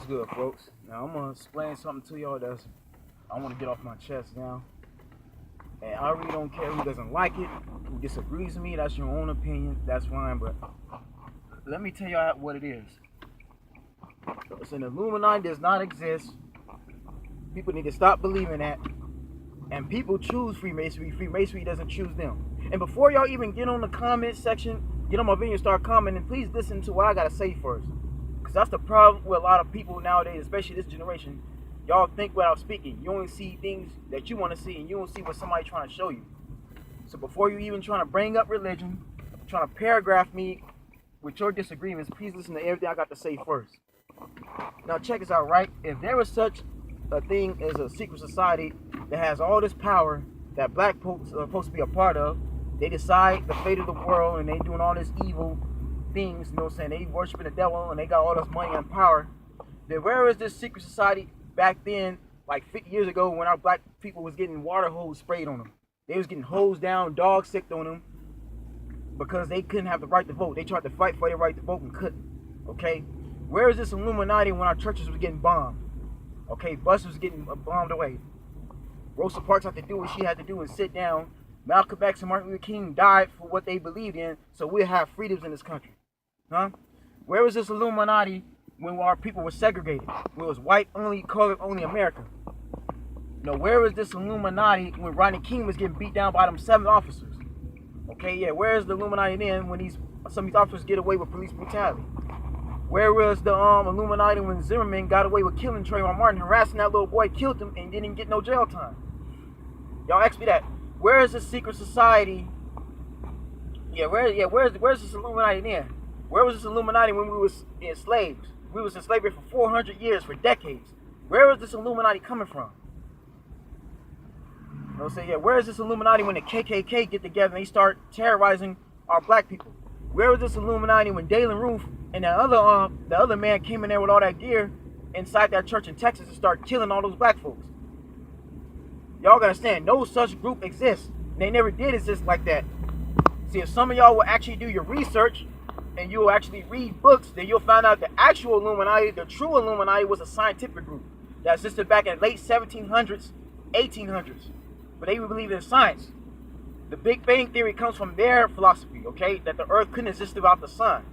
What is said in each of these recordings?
What's good, folks? Now I'm gonna explain something to y'all that's I want to get off my chest now. And I really don't care who doesn't like it, who disagrees with me. That's your own opinion. That's fine. But let me tell y'all what it is. So the Illuminati does not exist. People need to stop believing that. And people choose Freemasonry. Freemasonry doesn't choose them. And before y'all even get on the comment section, get on my video and start commenting, please listen to what I gotta say first. Because that's the problem with a lot of people nowadays, especially this generation. Y'all think without speaking. You only see things that you want to see, and you don't see what somebody's trying to show you. So before you even trying to bring up religion, trying to paragraph me with your disagreements, please listen to everything I got to say first. Now check this out, right? If there was such a thing as a secret society that has all this power that black folks are supposed to be a part of, they decide the fate of the world and they doing all this evil things, you know what I'm saying? They worshiping the devil and they got all this money and power. Then where is this secret society back then, like 50 years ago, when our black people was getting water hose sprayed on them? They was getting hosed down, dog sicked on them because they couldn't have the right to vote. They tried to fight for their right to vote and couldn't. Okay? Where is this Illuminati when our churches was getting bombed? Okay, buses was getting bombed away. Rosa Parks had to do what she had to do and sit down. Malcolm X and Martin Luther King died for what they believed in, so we'll have freedoms in this country. Huh? Where was this Illuminati when our people were segregated? When it was white only, colored only America? No, where was this Illuminati when Rodney King was getting beat down by them 7 officers? Okay, yeah, where is the Illuminati then when some of these officers get away with police brutality? Where was the Illuminati when Zimmerman got away with killing Trayvon Martin, harassing that little boy, killed him, and didn't get no jail time? Y'all ask me that. Where is this secret society? Where's this Illuminati then? Where was this Illuminati when we was slaves? We was in slavery for 400 years, for decades. Where was this Illuminati coming from? You know what I'm saying? Yeah, where is this Illuminati when the KKK get together and they start terrorizing our black people? Where was this Illuminati when Dalen Roof and the other man came in there with all that gear inside that church in Texas and started killing all those black folks? Y'all gotta understand, no such group exists. They never did exist like that. See, if some of y'all will actually do your research and you'll actually read books, then you'll find out the actual Illuminati, the true Illuminati, was a scientific group that existed back in the late 1700s, 1800s. But they believed in science. The Big Bang Theory comes from their philosophy, okay? That the earth couldn't exist without the sun.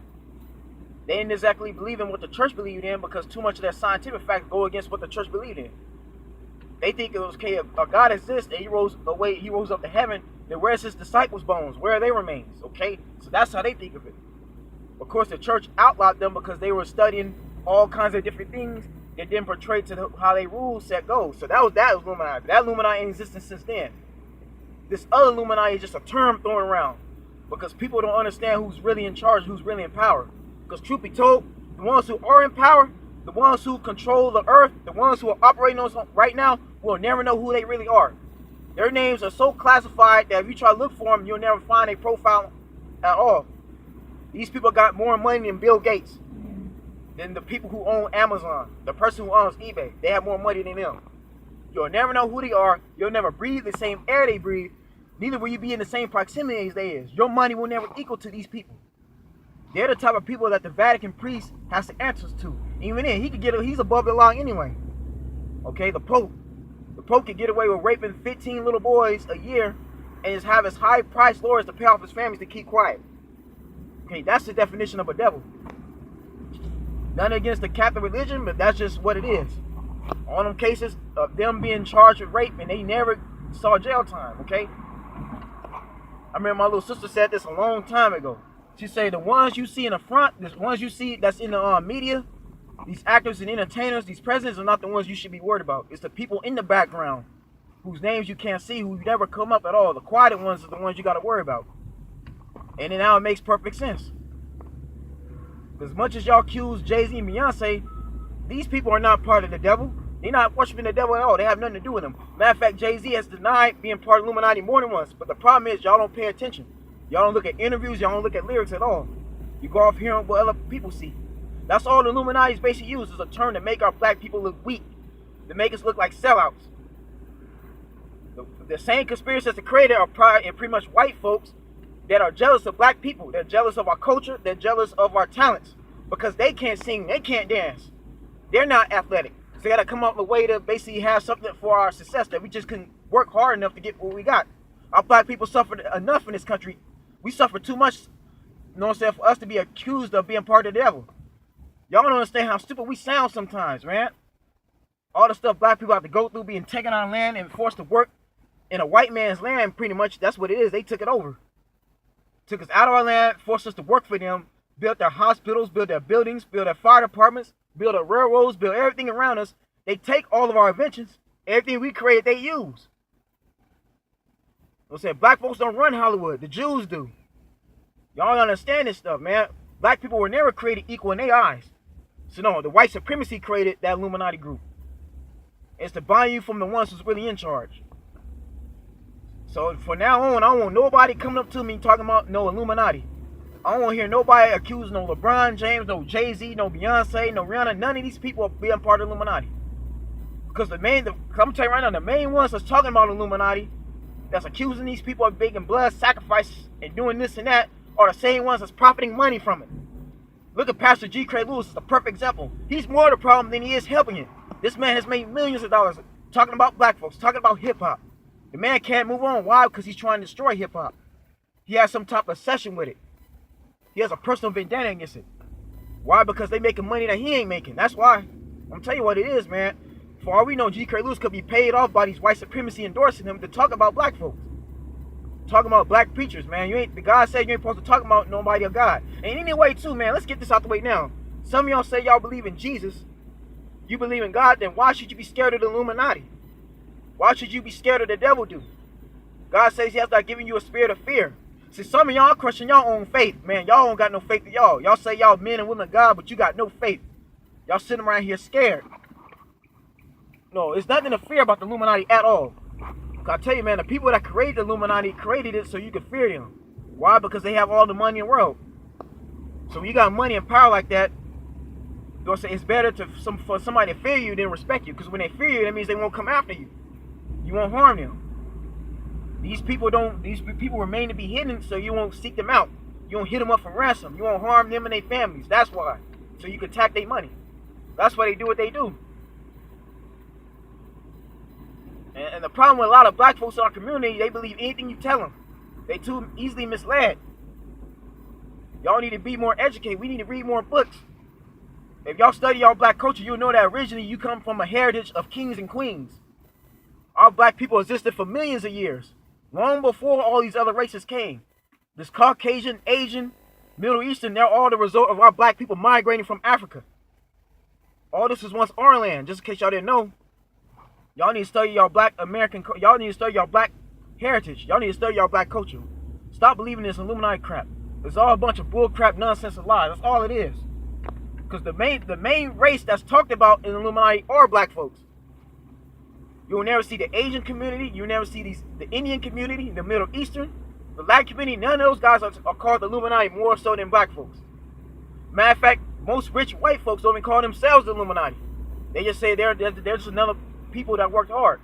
They didn't exactly believe in what the church believed in because too much of their scientific facts go against what the church believed in. They think it was okay if a God exists and he rose up to heaven, then where's his disciples' bones? Where are their remains? Okay? So that's how they think of it. Of course, the church outlawed them because they were studying all kinds of different things that didn't portray to how they rules set goes. So that was Illuminati. That Illuminati ain't existed since then. This other Illuminati is just a term thrown around because people don't understand who's really in charge, who's really in power. Because truth be told, the ones who are in power, the ones who control the earth, the ones who are operating on us right now, will never know who they really are. Their names are so classified that if you try to look for them, you'll never find a profile at all. These people got more money than Bill Gates, than the people who own Amazon, the person who owns eBay. They have more money than them. You'll never know who they are. You'll never breathe the same air they breathe. Neither will you be in the same proximity as they is. Your money will never equal to these people. They're the type of people that the Vatican priest has to answer to. Even then, he's above the law anyway. Okay, the Pope could get away with raping 15 little boys a year and just have his high-priced lawyers to pay off his families to keep quiet. Okay, that's the definition of a devil. Nothing against the Catholic religion, but that's just what it is. All them cases of them being charged with rape and they never saw jail time, okay? I remember my little sister said this a long time ago. She said the ones you see in the front, the ones you see that's in the media, these actors and entertainers, these presidents are not the ones you should be worried about. It's the people in the background whose names you can't see, who never come up at all. The quiet ones are the ones you got to worry about. And then now it makes perfect sense. As much as y'all accuse Jay-Z and Beyonce, these people are not part of the devil. They're not worshiping the devil at all. They have nothing to do with him. Matter of fact, Jay-Z has denied being part of Illuminati more than once. But the problem is y'all don't pay attention. Y'all don't look at interviews. Y'all don't look at lyrics at all. You go off hearing what other people see. That's all the Illuminati is basically used as a term to make our black people look weak, to make us look like sellouts. The same conspiracies that created are pretty much white folks that are jealous of black people. They're jealous of our culture. They're jealous of our talents because they can't sing, they can't dance. They're not athletic. So they got to come up with a way to basically have something for our success that we just couldn't work hard enough to get what we got. Our black people suffered enough in this country. We suffer too much, you know what I'm saying, for us to be accused of being part of the devil. Y'all don't understand how stupid we sound sometimes, man. All the stuff black people have to go through, being taken on land and forced to work in a white man's land, pretty much. That's what it is. They took it over. Took us out of our land, forced us to work for them, built their hospitals, built their buildings, built their fire departments, built their railroads, built everything around us. They take all of our inventions, everything we created, they use. I'm saying black folks don't run Hollywood. The Jews do. Y'all don't understand this stuff, man. Black people were never created equal in their eyes. So no, the white supremacy created that Illuminati group. It's to bind you from the ones who's really in charge. So from now on, I don't want nobody coming up to me talking about no Illuminati. I don't want to hear nobody accusing no LeBron James, no Jay-Z, no Beyonce, no Rihanna. None of these people are being part of Illuminati. Because I'm telling you right now, the main ones that's talking about Illuminati, that's accusing these people of making blood sacrifices and doing this and that, are the same ones that's profiting money from it. Look at Pastor G. Craig Lewis, is the perfect example. He's more the problem than he is helping it. This man has made millions of dollars talking about black folks, talking about hip-hop. The man can't move on. Why? Because he's trying to destroy hip-hop. He has some type of obsession with it. He has a personal vendetta against it. Why? Because they making money that he ain't making. That's why. I'm telling you what it is, man. For all we know, G. Craig Lewis could be paid off by these white supremacy endorsing him to talk about black folks. Talking about black preachers, man. The God said you ain't supposed to talk about nobody or God. And anyway, too, man, let's get this out the way now. Some of y'all say y'all believe in Jesus. You believe in God, then why should you be scared of the Illuminati? Why should you be scared of the devil do? God says he has not given you a spirit of fear. See, some of y'all crushing your own faith, man. Y'all don't got no faith in y'all. Y'all say y'all men and women of God, but you got no faith. Y'all sitting around here scared. No, it's nothing to fear about the Illuminati at all. I tell you, man, the people that created the Illuminati created it so you could fear them. Why? Because they have all the money in the world. So when you got money and power like that, they'll say it's better for somebody to fear you than respect you. Because when they fear you, that means they won't come after you. You won't harm them. These people remain to be hidden so you won't seek them out. You won't hit them up for ransom. You won't harm them and their families. That's why. So you can attack their money. That's why they do what they do. And the problem with a lot of black folks in our community, they believe anything you tell them. They too easily misled. Y'all need to be more educated. We need to read more books. If y'all study y'all black culture, you'll know that originally you come from a heritage of kings and queens. Our black people existed for millions of years, long before all these other races came. This Caucasian, Asian, Middle Eastern, they're all the result of our black people migrating from Africa. All this was once our land, just in case y'all didn't know. Y'all need to study y'all black American, y'all need to study y'all black heritage. Y'all need to study y'all black culture. Stop believing this Illuminati crap. It's all a bunch of bull crap, nonsense, and lies. That's all it is. Because the main race that's talked about in Illuminati are black folks. You'll never see the Asian community. You'll never see the Indian community, the Middle Eastern, the Latin community. None of those guys are called the Illuminati more so than black folks. Matter of fact, most rich white folks don't even call themselves the Illuminati. They just say they're just another people that worked hard.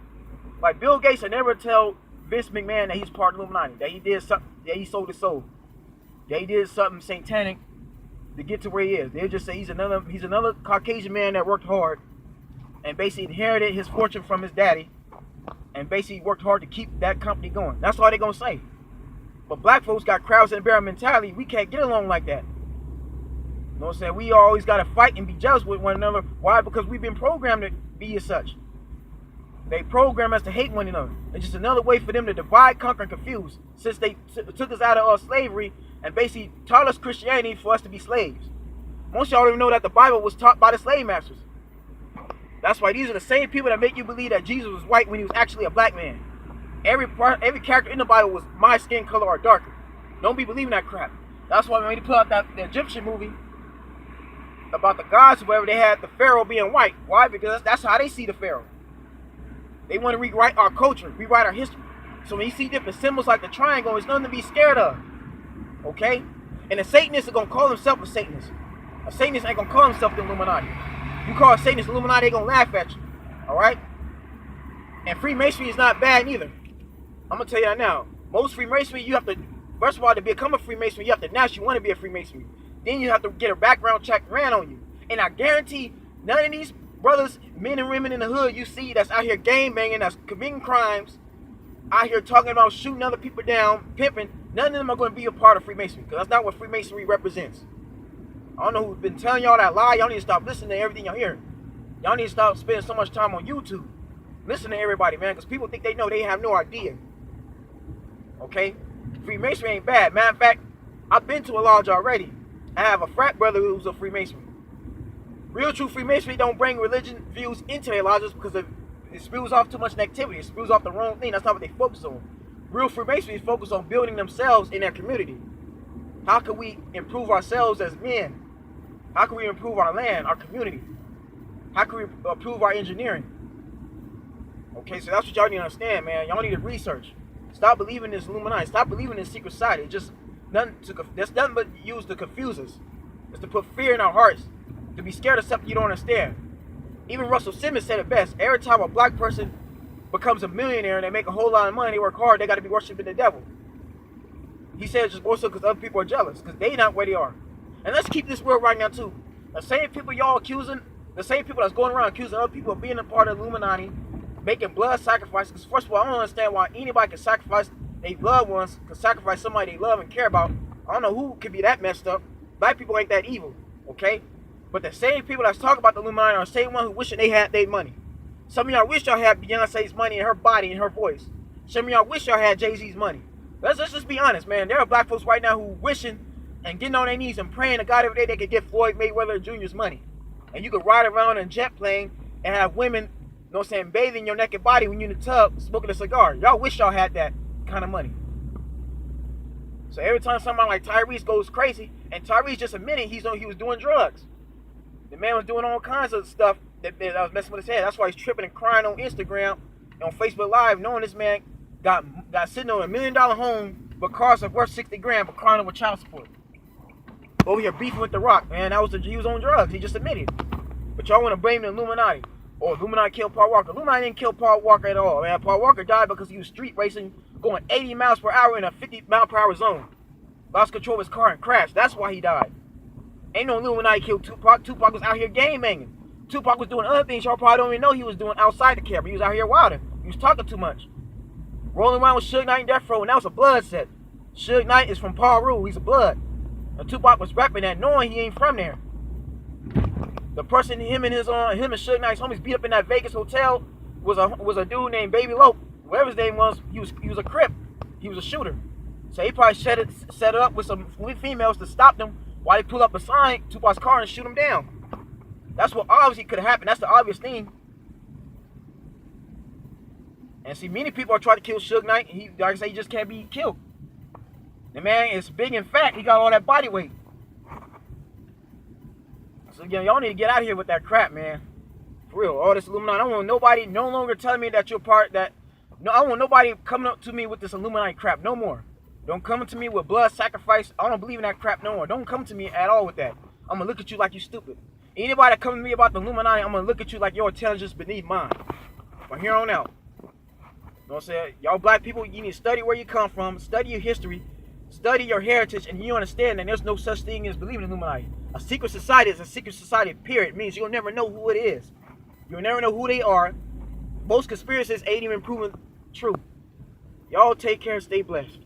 Like Bill Gates would never tell Vince McMahon that he's part of the Illuminati, that he did something, that he sold his soul, that he did something satanic to get to where he is. They'll just say he's another Caucasian man that worked hard and basically inherited his fortune from his daddy and basically worked hard to keep that company going. That's all they're gonna say. But black folks got crowds and bear mentality. We can't get along like that. You know what I'm saying? We always gotta fight and be jealous with one another. Why? Because we've been programmed to be as such. They program us to hate one another. It's just another way for them to divide, conquer, and confuse. Since they took us out of slavery and basically taught us Christianity for us to be slaves. Most of y'all don't even know that the Bible was taught by the slave masters. That's why these are the same people that make you believe that Jesus was white when he was actually a black man. Every character in the Bible was my skin color or darker. Don't be believing that crap. That's why when they put out the Egyptian movie about the gods, wherever they had the Pharaoh being white. Why? Because that's how they see the Pharaoh. They want to rewrite our culture, rewrite our history. So when you see different symbols like the triangle, it's nothing to be scared of. Okay? And the Satanists are going to call themselves a Satanist. A Satanist ain't going to call himself the Illuminati. You call a Satanist Illuminati, they're going to laugh at you. Alright? And Freemasonry is not bad neither. I'm going to tell you that now. Most Freemasonry, you have to, first of all, to become a Freemason, you have to naturally want to be a Freemason. Then you have to get a background check ran on you. And I guarantee None of these brothers, men and women in the hood you see that's out here gang banging, that's committing crimes, out here talking about shooting other people down, pimping, none of them are going to be a part of Freemasonry, because that's not what Freemasonry represents. I don't know who's been telling y'all that lie. Y'all need to stop listening to everything y'all hear. Y'all need to stop spending so much time on YouTube. Listen to everybody, man, because people think they know. They have no idea. Okay? Freemasonry ain't bad. Matter of fact, I've been to a lodge already. I have a frat brother who's a Freemason. Real true Freemasonry don't bring religion views into their lodges because it spews off too much negativity. It spews off the wrong thing. That's not what they focus on. Real Freemasonry is focused on building themselves in their community. How can we improve ourselves as men? How can we improve our land, our community? How can we improve our engineering? Okay, so that's what y'all need to understand, man. Y'all need to research. Stop believing this Illuminati. Stop believing this secret society. It's just that's nothing but used to confuse us. It's to put fear in our hearts, to be scared of something you don't understand. Even Russell Simmons said it best. Every time a black person becomes a millionaire and they make a whole lot of money, they work hard, they got to be worshiping the devil. He said it's just also because other people are jealous, because they not where they are. And let's keep this real right now too. The same people y'all accusing, the same people that's going around accusing other people of being a part of the Illuminati, making blood sacrifices. Because first of all, I don't understand why anybody can sacrifice their loved ones, can sacrifice somebody they love and care about. I don't know who could be that messed up. Black people ain't that evil, okay? But the same people that's talking about the Illuminati are the same one who wishing they had their money. Some of y'all wish y'all had Beyonce's money and her body and her voice. Some of y'all wish y'all had Jay-Z's money. Let's just be honest, man. There are black folks right now who wishing and getting on their knees and praying to God every day they could get Floyd Mayweather Jr.'s money. And you could ride around in a jet plane and have women, you know what I'm saying, bathing your naked body when you're in the tub smoking a cigar. Y'all wish y'all had that kind of money. So every time somebody like Tyrese goes crazy, and Tyrese just admitted he was doing drugs. The man was doing all kinds of stuff that was messing with his head. That's why he's tripping and crying on Instagram and on Facebook Live, knowing this man got sitting on $1 million home, but cars are worth 60 grand, but crying over child support. Over here beefing with The Rock, man. He was on drugs. He just admitted. But y'all want to blame the Illuminati. Or Illuminati killed Paul Walker. Illuminati didn't kill Paul Walker at all, man. Paul Walker died because he was street racing, going 80 miles per hour in a 50 mile per hour zone. Lost control of his car and crashed. That's why he died. Ain't no Illuminati killed Tupac. Tupac was out here game banging. Tupac was doing other things y'all probably don't even know he was doing outside the camera. He was out here wilding. He was talking too much. Rolling around with Suge Knight and Death Row, and that was a blood set. Suge Knight is from Paul Rule. He's a blood. And Tupac was rapping that, knowing he ain't from there. The person him and Suge Knight's homies beat up in that Vegas hotel was a dude named Baby Lope. Whatever his name was, he was a Crip. He was a shooter. So he probably set it up with some females to stop them while they pull up beside Tupac's car and shoot him down. That's what obviously could have happened. That's the obvious thing. And see, many people are trying to kill Suge Knight. Like I say, he just can't be killed. The man is big and fat. He got all that body weight. So again, y'all need to get out of here with that crap, man. For real, all this Illuminati. I don't want nobody no longer telling me that you're part that. No, I don't want nobody coming up to me with this Illuminati crap no more. Don't come to me with blood sacrifice. I don't believe in that crap no more. Don't come to me at all with that. I'm gonna look at you like you stupid. Anybody that comes to me about the Illuminati, I'm gonna look at you like your intelligence beneath mine. From here on out. You know what I'm saying? Y'all black people, you need to study where you come from, study your history, study your heritage, and you understand that there's no such thing as believing in Illuminati. A secret society is a secret society, period. It means you'll never know who it is. You'll never know who they are. Most conspiracies ain't even proven true. Y'all take care and stay blessed.